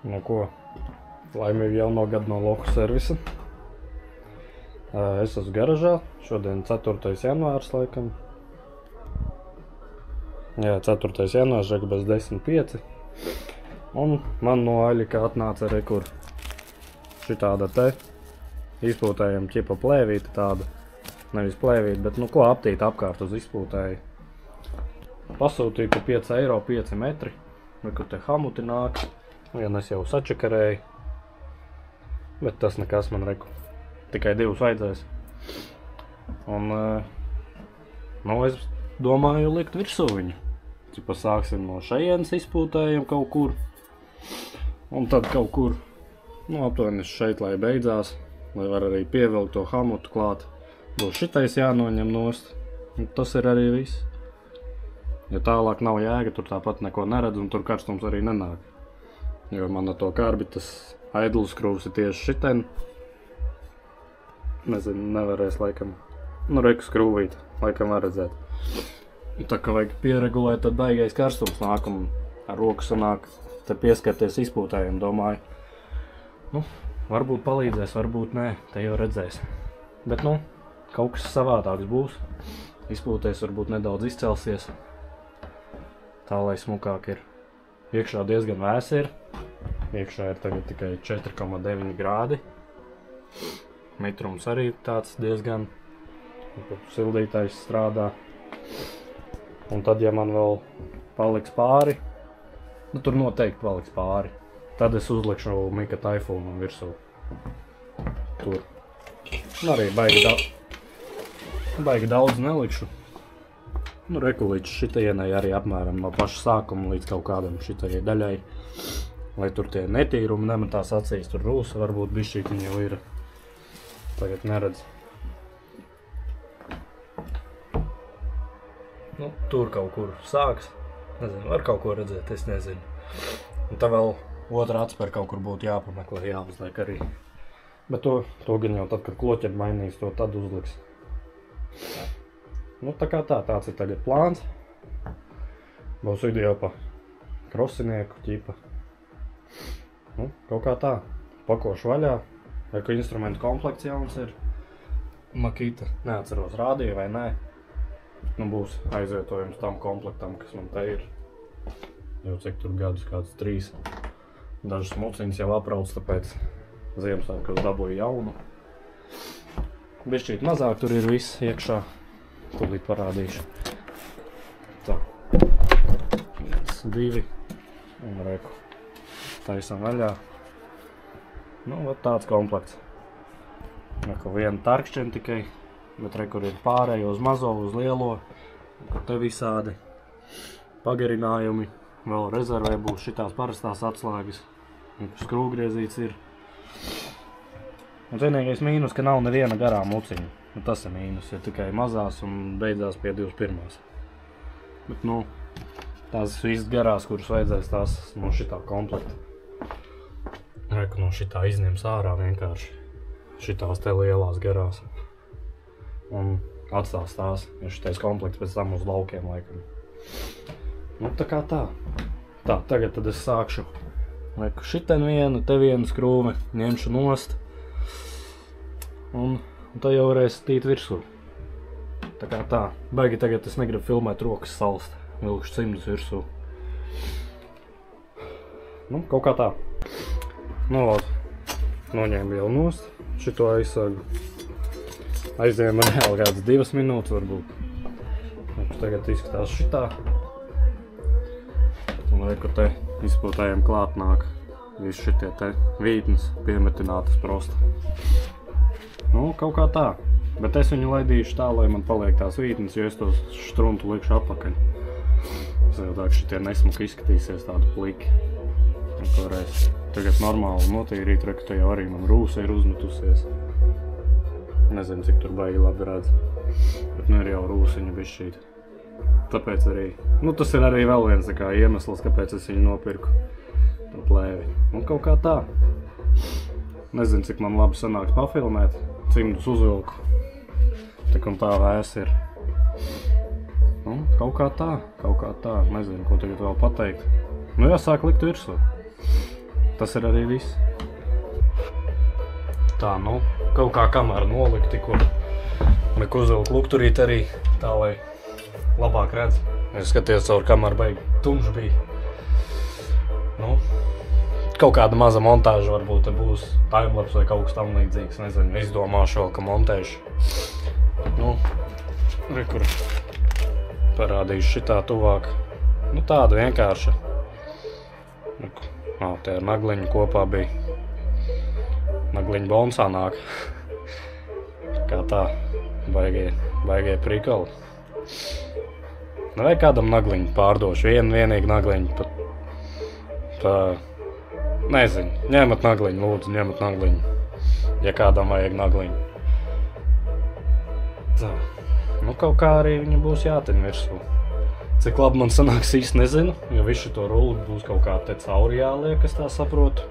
Nu ko, laimīgi jauno gadu no Loku servisa. Es esmu garažā, šodien 4. janvārs laikam. Jā, 4. janvārs, žega bez 10.5. Un man no Aļika atnāca rekur šitāda te izpūtējuma ķipa plēvīta tāda. Nevis plēvīta, bet nu ko aptīt apkārt uz izpūtēju. Pasūtīju pa 5 eiro 5 metri. Rekur te hamuti nāk. Vien es jau sačakarēju. Bet tas nekas man reku. Tikai 2 vajadzēs. Un, nu es domāju likt virsū viņu. Cipa sāksim no šejienes izpūtējam kaut kur. Un tad kaut kur, nu aptuveni šeit, lai beidzās. Lai var arī pievilkt to hamutu klāt. Būs šitais jānoņem nost. Un tas ir arī viss. Ja tālāk nav jēga, tur tāpat neko neredz un tur karstums arī nenāk. Jo man ar to karbitas aidlus skrūvs ir tieši šiten. Nezinu, nevarēs laikam. Nu, reku skrūvīt, laikam var redzēt. Tā kā vajag pieregulēt, tad baigais karstums nāk un ar roku sanāk te pieskarties izpūtējiem, domāju. Nu, varbūt palīdzēs, varbūt nē, te jau redzēs. Bet nu, kaut kas savādāks būs. Izpūtēs varbūt nedaudz izcelsies. Tā, lai smukāk ir. Iekšā diezgan vēs ir. Iekšā ir tagad tikai 4,9 grādi. Mitrums arī tāds diezgan. Sildītājs strādā. Un tad, ja man vēl paliks pāri, nu tur noteikti paliks pāri, tad es uzlikšu Mika Taifūnu virsū. Tur. Un arī baigi daudz nelikšu. Nu, reku līdz šitajienai arī apmēram no paša sākuma līdz kaut kādam šitajai daļai. Lai tur tie netīrumi nemetās acīs, tur rūsa varbūt bišķīt jau ir. Tagad neredz. Nu, tur kaut kur sāks. Nezinu, var kaut ko redzēt, es nezinu. Un tā vēl otra atspēr kaut kur būtu jāpameklē, jāuzliek arī. Bet to gan jau tad, kad kloķeri mainīs, to tad uzliks. Nu, tā kā tāds ir tagad plāns. Būs video pa krosinieku ķipa. Nu, kaut kā tā. Pakošu vaļā. Vai ka instrumentu komplekts jauns ir. Makita. Neatceros, rādīja vai nē. Nu, būs aizvietojums tam komplektam, kas man te ir. Jau cik tur gadus, kāds 3. Dažas muciņas jau aprauc, tāpēc Ziemassvētkos dabūju jaunu. Bišķīt mazāk tur ir viss iekšā. Tūlīt parādīšu. Tā. 1, 2. Un reku. Taisam vaļā. Nu, tāds komplekts. Reku viena tarkšķena tikai. Bet rekur ir pārējo uz mazo, uz lielo. Te visādi pagarinājumi. Vēl rezervē būs šitās parastās atslēgas. Skrūvgriezīts ir. Un vienīgais mīnus, ka nav neviena garā muciņa. Nu, tas ir mīnus, ja tikai mazās un beidzās pie 21. Bet, nu, tās visas garās, kuras vajadzēs, tās no šitā komplekta. Reku no šitā izņems ārā vienkārši. Šitās te lielās garās. Un atstās tās, jo šitais komplekts pēc tam uz laukiem laikam. Nu, tā kā tā. Tā, tagad tad es sākšu. Reku šiten vienu, te vienu skrūvi, ņemšu nost. Un tā jau varēs tīt virsū. Tā kā tā. Baigi tagad es negribu filmēt rokas salst. Vilkšu cimdus virsū. Nu, kaut kā tā. Nu, noņēmu jau nost. Šito aizsagu. Aizņēmu reāli kāds 2 minūtes varbūt. Tagad izskatās šitā. Un reku te izpūtējiem klāt nāk. Visi šitie te vītnes piemetinātas prosta. Nu, kaut kā tā. Bet es viņu laidīšu tā, lai man paliek tās vītnes, jo es tos štruntu likšu apakaļ. Savādāk šitie nesmuki izskatīsies tādu pliki. Varēs tagad normāli notīrīt, reku te jau arī man rūsa ir uzmetusies. Nezinu, cik tur baigi labi redz. Bet nu ir jau rūsiņa bišķīt. Tāpēc arī, nu tas ir arī vēl viens tā kā iemesls, kāpēc es viņu nopirku. To plēvi. Un kaut kā tā. Nezinu, cik man labi sanāks pafilmēt. Cimdus uzvilku. Tik un tā vēs ir. Nu, kaut kā tā. Nezinu, ko tagad vēl pateikt. Nu jāsāk likt virsū. tas ir arī viss. Tā, nu, kaut kā kamera nolikt tikko. Liek uzvilkt lukturīt arī, tā lai labāk redz. Es skaties caur kameru baigi tumšs bija. Nu, kaut kāda maza montāža varbūt te būs timelapse vai kaut kas tam līdzīgs. Nezinu, izdomāšu vēl, ka montēšu. Nu, kur parādīšu šitā tuvāk. Nu, tāda vienkārša. Te ar nagliņu kopā bija. Nagliņu bonsā nāk. Kā tā, baigie prikali. Vai kādam nagliņu pārdošu, vienīgi nagliņu nezinu, ņemat nagliņu, lūdzu, ņemat nagliņu, ja kādam vajag nagliņu. Tā, nu kaut kā arī viņa būs jātin virsū. Cik labi man sanāks īsti nezinu, jo visu to rulli būs kaut kā te cauri jāliek, es tā saprotu.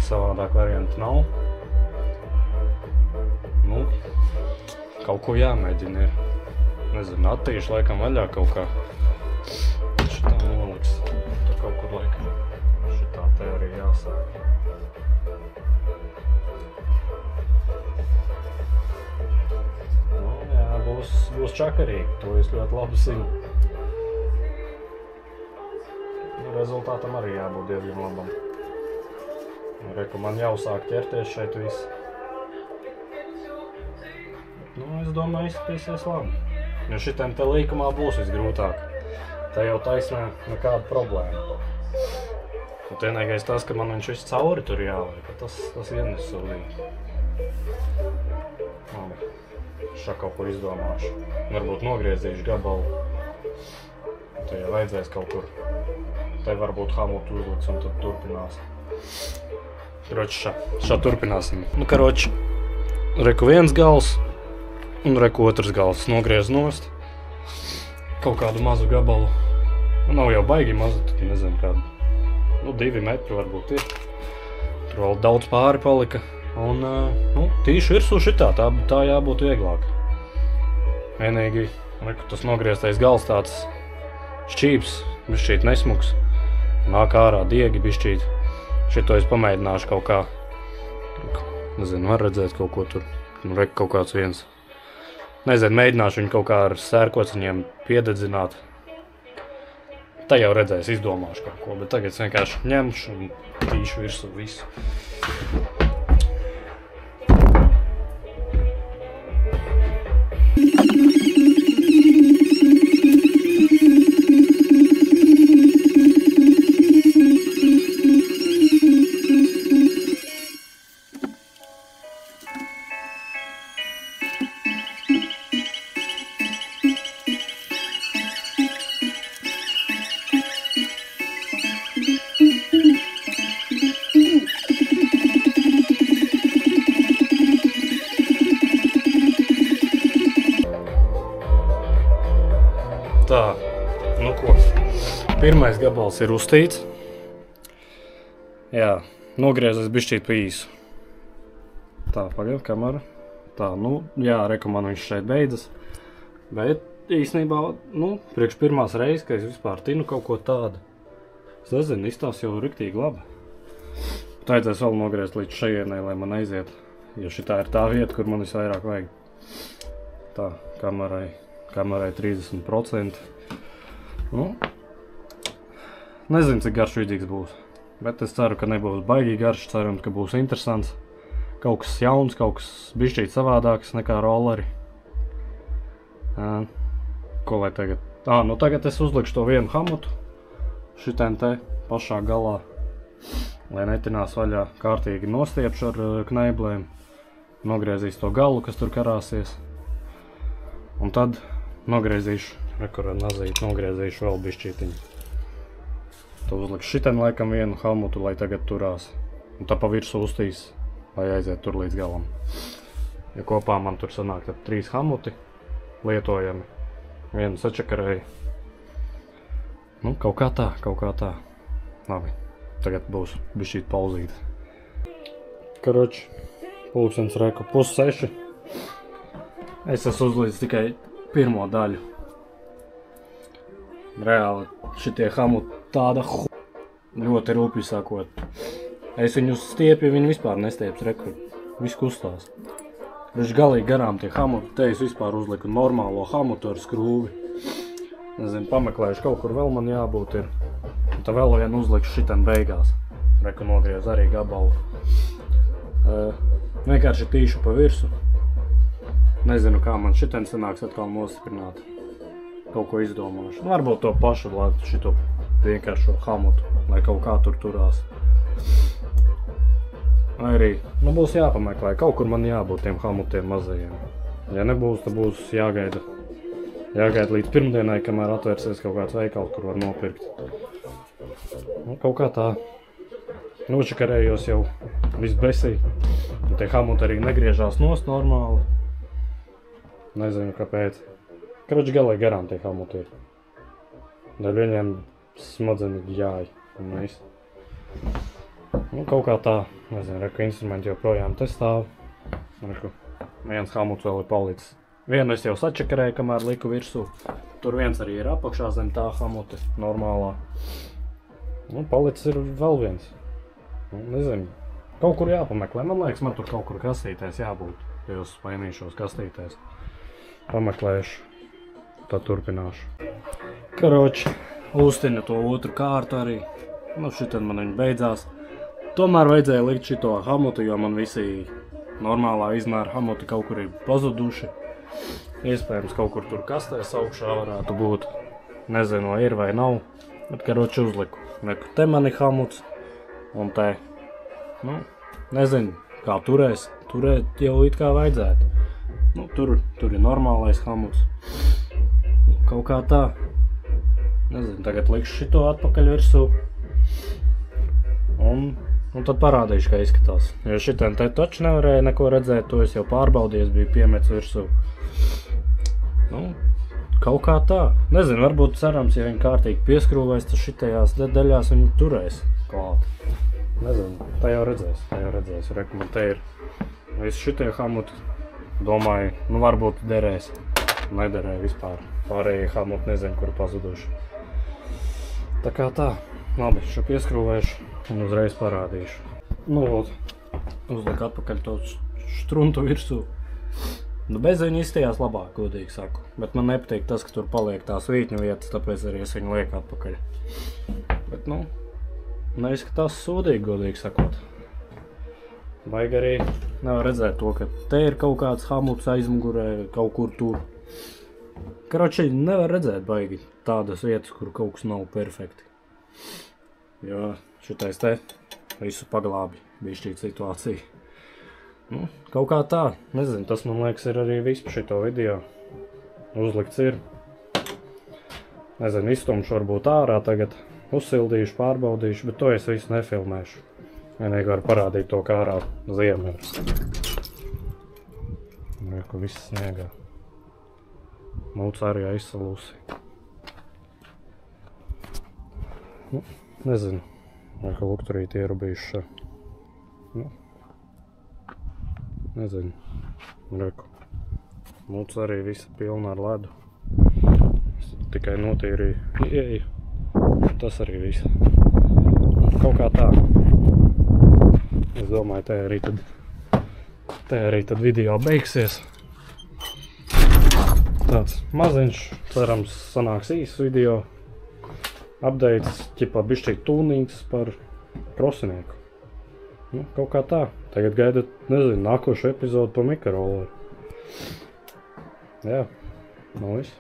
Savādāk variantu nav. Nu, kaut ko jāmēģina ir. Nezinu, attīšu laikam vaļā kaut kā. Šitā noliks. Tā kaut kur laikam. Šitā te arī jāsāk. Nu, jā, būs čakarīgi. To es ļoti labi zinu. Rezultātam arī jābūt diezgan labam. Reku, man jāuzsāk ķerties šeit viss. Nu, es domāju, izskatīsies labi. Jo šitiem te līkumā būs visgrūtāk. Tā jau taisnē nekāda problēma. Un vienīgais tas, ka man viņš viss cauri tur jāliek, tas vien nesūdīgi. Labi, šā kaut ko izdomāšu. Varbūt nogriezīšu gabalu. Te jau vajadzēs kaut kur. Te varbūt hamutu uzliks un tad turpinās. Karoči, šā turpināsim. Nu, karoči, reku viens gals. Un reku otrs gals nogriez nost. Kaut kādu mazu gabalu. Nav jau baigi mazu, tad nezinu kādu. Nu, 2 metri varbūt ir. Tur vēl daudz pāri palika. Un, nu, tīšu virsū šitā, tā jābūt vieglāk. Vienīgi, reku, tas nogrieztais gals tāds šķīps, bišķīt nesmuks. Nāk ārā diegi bišķīt. Šito es pamēģināšu kaut kā. Nezinu, var redzēt kaut ko tur. Nu, reku kaut kāds viens. Nezinu, mēģināšu viņu kaut kā ar sērkociņiem piededzināt. Tā jau redzēs, izdomāšu kaut ko, bet tagad es vienkārši ņemšu un tīšu virsū visu. Tā, nu ko, pirmais gabals ir uztīts. Jā, nogriezes bišķīt pa īsu. Tā, pagaid, kamera. Tā, nu, jā, reku man viņš šeit beidzas. Bet īstenībā, nu, priekš pirmās reizes, ka es vispār tinu kaut ko tādu. Es nezinu, izstās jau riktīgi labi. Tā vajadzēs vēl nogriezt līdz šajienai, lai man aiziet. Jo šitā ir tā vieta, kur man visvairāk vajag. Tā, kamerai 30%. Nu, nezinu, cik garš vidīgs būs. Bet es ceru, ka nebūs baigi garš, ceram, ka būs interesants. Kaut kas jauns, kaut kas bišķīt savādāks nekā rolleri. Ko lai tagad? Nu tagad es uzlikšu to vienu hamutu. Šitien te pašā galā. Lai netinās vaļā, kārtīgi nostiepšu ar kneiblēm. Nogriezīs to galu, kas tur karāsies. Un tad nogriezīšu, rekur ar nazīt, nogriezīšu vēl bišķītiņu. Tu uzlikšu šitien laikam vienu hamutu, lai tagad turās. Un tā pa virsu uztīs, lai aiziet tur līdz galam. Ja kopā man tur sanāk tad 3 hamuti lietojami. Vienu sačakarēju. Nu, kaut kā tā. Labi, tagad būs bišķīt pauzīt. Karoči, pulkstens reku 5:30. Es esmu uzlīdz tikai pirmo daļu. Reāli šitie hamuti tāda ļoti rūpīgi sakot. Es viņu stiepju, viņi vispār nestieps, reku, viss kustās. Viņš galīgi garām tie hamuti, te es vispār uzliku normālo hamutu ar skrūvi. Nezinu, pameklējuši, kaut kur vēl man jābūt ir. Un tā vēl vien uzlikšu šitam beigās. Reku nogriez arī gabalu. Vienkārši tīšu pa virsu. Nezinu, kā man šitien sanāks atkal nostiprināt. Kaut ko izdomāšu. Varbūt to pašu, lai šito vienkāršo hamutu, lai kaut kā tur turās. Vai arī, būs jāpameklē, kaut kur man jābūt tiem hamutiem mazajiem. Ja nebūs, tad būs jāgaida līdz pirmdienai, kamēr atvērsies kaut kāds veikals, kur var nopirkt. Kaut kā tā nočakarējos jau viss besī. Un tie hamuti arī negriežās nost normāli. Nezinu, kāpēc. Kroči galīgi garām tie hamuti ir. Dēļ viņiem smadzeņi jāj un viss. Kaut kā tā, nezinu, reku instrumenti joprojām te stāv. Reku, viens hamuts vēl ir palicis. Vienu es jau sačakarēju, kamēr liku virsū. Tur viens arī ir apakšā zem tā hamuti, normālā. Palicis ir vēl viens. Nezinu, kaut kur jāpameklē. Man liekas, man tur kaut kur kastītēs jābūt. Tajos spainīšos kastītēs. Pameklējuši, tad turpināšu. Karoči, uztina to otru kārtu arī. Šitien man viņi beidzās. Tomēr vajadzēja likt šito hamutu, jo man visi normālā izmēra hamuti kaut kur ir pazuduši. Iespējams, kaut kur tur kastēs augšā varētu būt. Nezinu, vai ir vai nav. Bet, karoči, uzliku. Te man ir hamuts. Un te. Nezinu, kā turēs. Turēt jau it kā vajadzētu. Tur ir normālais hamuts. Kaut kā tā. Nezinu, tagad likšu šito atpakaļ virsū. Un tad parādīšu, kā izskatās. Jo šitien te taču nevarēja neko redzēt, to es jau pārbaudīju, biju piemets virsū. Kaut kā tā. Nezinu, varbūt cerams, ja viņi kārtīgi pieskrūvēs, tad šitajās daļās viņi turēs klāt. Nezinu, tā jau redzēs. Reku, man te ir visi šitie hamuti. Domāju, varbūt derēs. Nederēja vispār. Pārējie hamuti nezinu, kur pazuduši. Tā kā tā. Labi, šo pieskrūvēšu un uzreiz parādīšu. Uzliku atpakaļ to štruntu virsū. Bez viņa izstījās labāk, godīgi saku. Bet man nepatīk tas, ka tur paliek tās vītņu vietas, tāpēc arī es viņu lieku atpakaļ. Bet, neizskatās sūdīgi, godīgi sakot. Vajag arī nevar redzēt to, ka te ir kaut kāds hamuts aizmugurē, kaut kur tur. Karoči, nevar redzēt baigi tādas vietas, kur kaut kas nav perfekti. Jo šitais te visu paglābi bišķīt situāciju. Kaut kā tā, nezinu, tas man liekas ir arī viss par šito video. Uzlikts ir. Nezinu, izstumšu varbūt ārā tagad. Uzsildīšu, pārbaudīšu, bet to es visu nefilmēšu. Vienīgi var parādīt to, kā ārā ziema ir. Reku viss sniegā. Mūts arī aizsalūsi. Nezinu, vai ka lukturīti ierubīšu. Nezinu, reku. Mūts arī visa pilna ar ledu. Es tikai notīrīju ieeju. Tas arī viss. Kaut kā tā. Es domāju, te arī tad video beigsies. Tāds maziņš, cerams, sanāks īsts video. Updates, ķipā bišķīt tūnīgs par krosinieku. Kaut kā tā. Tagad gaidat, nezinu, nākošu epizodu pa mikrorolleru. Jā, viss.